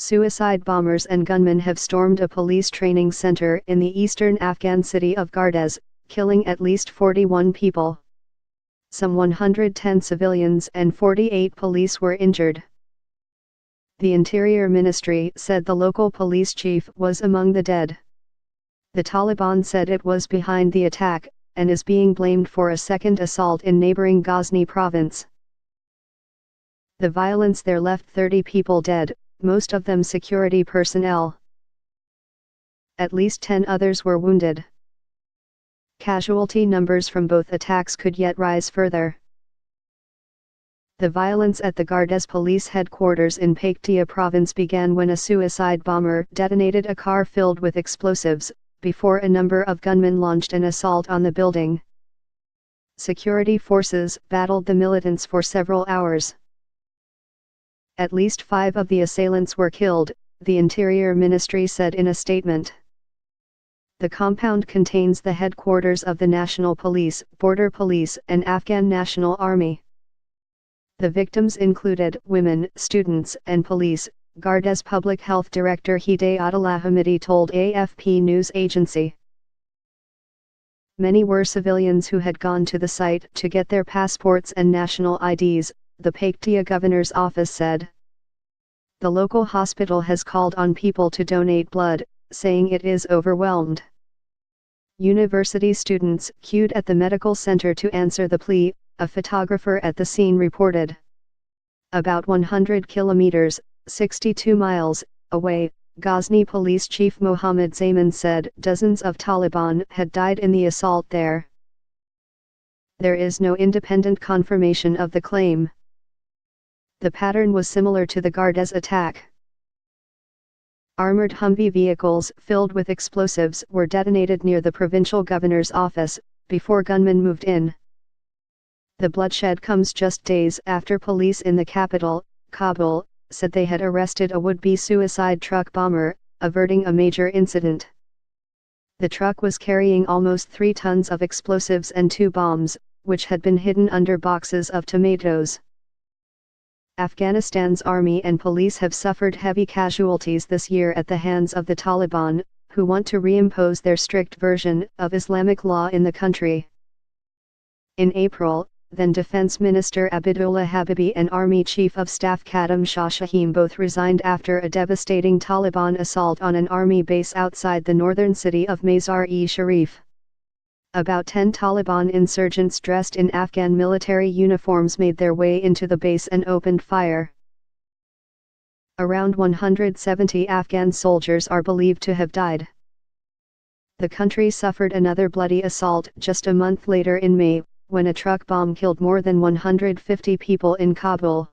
Suicide bombers and gunmen have stormed a police training center in the eastern Afghan city of Gardez, killing at least 41 people. Some 110 civilians and 48 police were injured. The Interior Ministry said the local police chief was among the dead. The Taliban said it was behind the attack, and is being blamed for a second assault in neighboring Ghazni province. The violence there left 30 people dead, most of them security personnel. At least 10 others were wounded. Casualty numbers from both attacks could yet rise further. The violence at the Gardez police headquarters in Paktia province began when a suicide bomber detonated a car filled with explosives, before a number of gunmen launched an assault on the building. Security forces battled the militants for several hours. At least 5 of the assailants were killed, the Interior Ministry said in a statement. The compound contains the headquarters of the National Police, Border Police, and Afghan National Army. The victims included women, students, and police, Gardez Public Health Director Hidayatullah Hamidi told AFP news agency. Many were civilians who had gone to the site to get their passports and national IDs, the Paktia governor's office said. The local hospital has called on people to donate blood, saying it is overwhelmed. University students queued at the medical center to answer the plea, a photographer at the scene reported. About 100 kilometers, 62 miles, away, Ghazni Police Chief Mohammad Zaman said dozens of Taliban had died in the assault there. There is no independent confirmation of the claim. The pattern was similar to the Gardez attack. Armored Humvee vehicles filled with explosives were detonated near the provincial governor's office, before gunmen moved in. The bloodshed comes just days after police in the capital, Kabul, said they had arrested a would-be suicide truck bomber, averting a major incident. The truck was carrying almost 3 tons of explosives and 2 bombs, which had been hidden under boxes of tomatoes. Afghanistan's army and police have suffered heavy casualties this year at the hands of the Taliban, who want to reimpose their strict version of Islamic law in the country. In April, then Defense Minister Abdullah Habibi and Army Chief of Staff Khadim Shah Shaheen both resigned after a devastating Taliban assault on an army base outside the northern city of Mazar-e-Sharif. About 10 Taliban insurgents dressed in Afghan military uniforms made their way into the base and opened fire. Around 170 Afghan soldiers are believed to have died. The country suffered another bloody assault just a month later in May, when a truck bomb killed more than 150 people in Kabul.